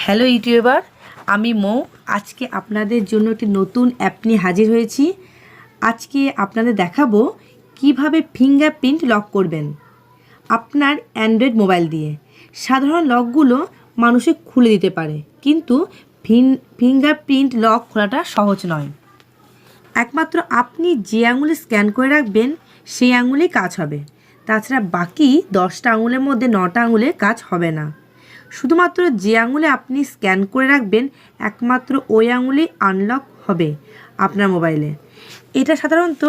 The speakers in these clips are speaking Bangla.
হ্যালো ইউটিউবার, আমি মৌ। আজকে আপনাদের জন্য একটি নতুন অ্যাপ নিয়ে হাজির হয়েছি। আজকে আপনাদের দেখাবো কিভাবে ফিঙ্গারপ্রিন্ট লক করবেন আপনার অ্যান্ড্রয়েড মোবাইল দিয়ে। সাধারণ লকগুলো মানুষে খুলে দিতে পারে, কিন্তু ফিঙ্গারপ্রিন্ট লক খোলাটা সহজ নয়। একমাত্র আপনি যে আঙুলে স্ক্যান করে রাখবেন সেই আঙুলেই কাজ হবে। তাছাড়া বাকি 10টা আঙুলের মধ্যে 9টা আঙুলে কাজ হবে না। শুধুমাত্র যে আঙুলে আপনি স্ক্যান করে রাখবেন একমাত্র ওই আঙুলেই আনলক হবে আপনার মোবাইলে। এটা সাধারণত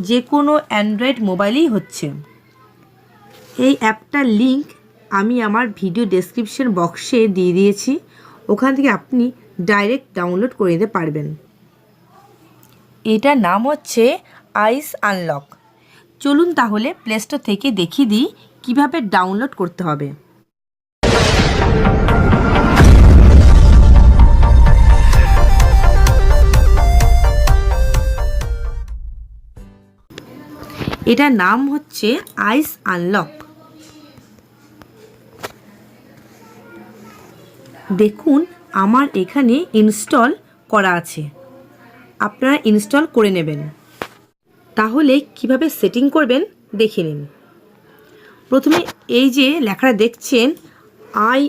যে কোনো অ্যান্ড্রয়েড মোবাইলেই হচ্ছে। এই অ্যাপটার লিংক আমি আমার ভিডিও ডেসক্রিপশন বক্সে দিয়ে দিয়েছি, ওখান থেকে আপনি ডাইরেক্ট ডাউনলোড করে নিতে পারবেন। এটার নাম হচ্ছে আইস আনলক। চলুন তাহলে প্লে স্টোর থেকে দেখিয়ে দিই কীভাবে ডাউনলোড করতে হবে। এটার নাম হচ্ছে আইস আনলক। দেখুন আমার এখানে ইনস্টল করা আছে, আপনারা ইনস্টল করে নেবেন। তাহলে কিভাবে সেটিং করবেন দেখে নিন। প্রথমে এই যে লেখাটা দেখছেন, I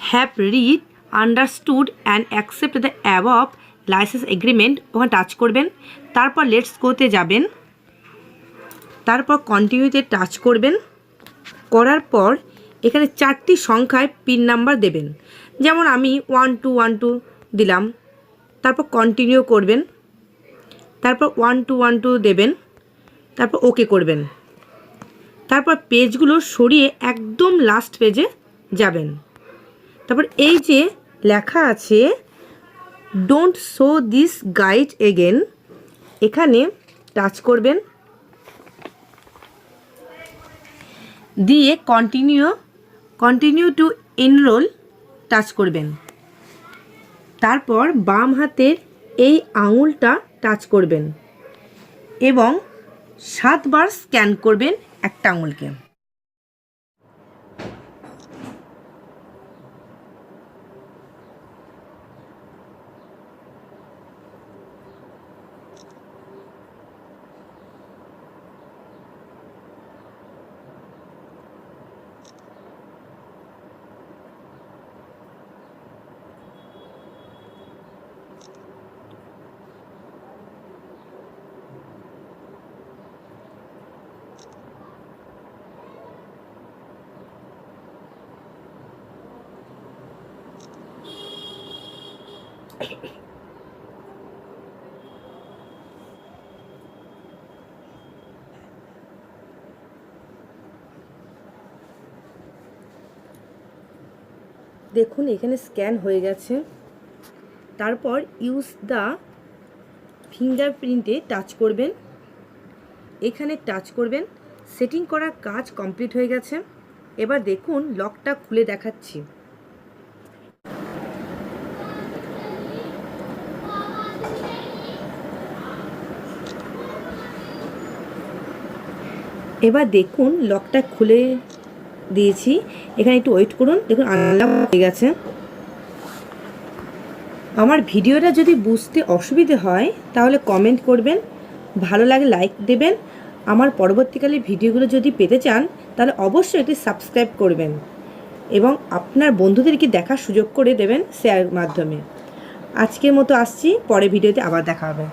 have read, understood and accept the above licence agreement, ওখানে টাচ করবেন। তারপর লেটস গোতে যাবেন, তারপর কন্টিনিউতে টাচ করবেন। করার পর এখানে 4টি সংখ্যায় পিন নাম্বার দেবেন, যেমন আমি 1212 দিলাম। তারপর কন্টিনিউ করবেন, তারপর 1212 দেবেন, তারপর ওকে করবেন। তারপর পেজগুলো সরিয়ে একদম লাস্ট পেজে যাবেন। তারপর এই যে লেখা আছে don't show this guide again, এখানে টাচ করবেন, দিয়ে কন্টিনিউ টু এনরোল টাচ করবেন। তারপর বাম হাতের এই আঙুলটা টাচ করবেন এবং 7 বার স্ক্যান করবেন একটা আঙুলকে। দেখুন এখানে স্ক্যান হয়ে গেছে। তারপর ইউজ দ্য ফিঙ্গারপ্রিন্টে টাচ করবেন, এখানে টাচ করবেন। সেটিং করার কাজ কমপ্লিট হয়ে গেছে। এবার দেখুন লকটা খুলে দেখাচ্ছি। এবার দেখুন লকটা খুলে দিয়েছি, এখানে একটু ওয়েট করুন। দেখুন আনলক হয়ে গেছে। আমার ভিডিওটা যদি বুঝতে অসুবিধে হয় তাহলে কমেন্ট করবেন, ভালো লাগে লাইক দেবেন। আমার পরবর্তীকালে ভিডিওগুলো যদি পেতে চান তাহলে অবশ্যই এটি সাবস্ক্রাইব করবেন এবং আপনার বন্ধুদেরকে দেখার সুযোগ করে দেবেন শেয়ারের মাধ্যমে। আজকের মতো আসছি, পরে ভিডিওতে আবার দেখা হবে।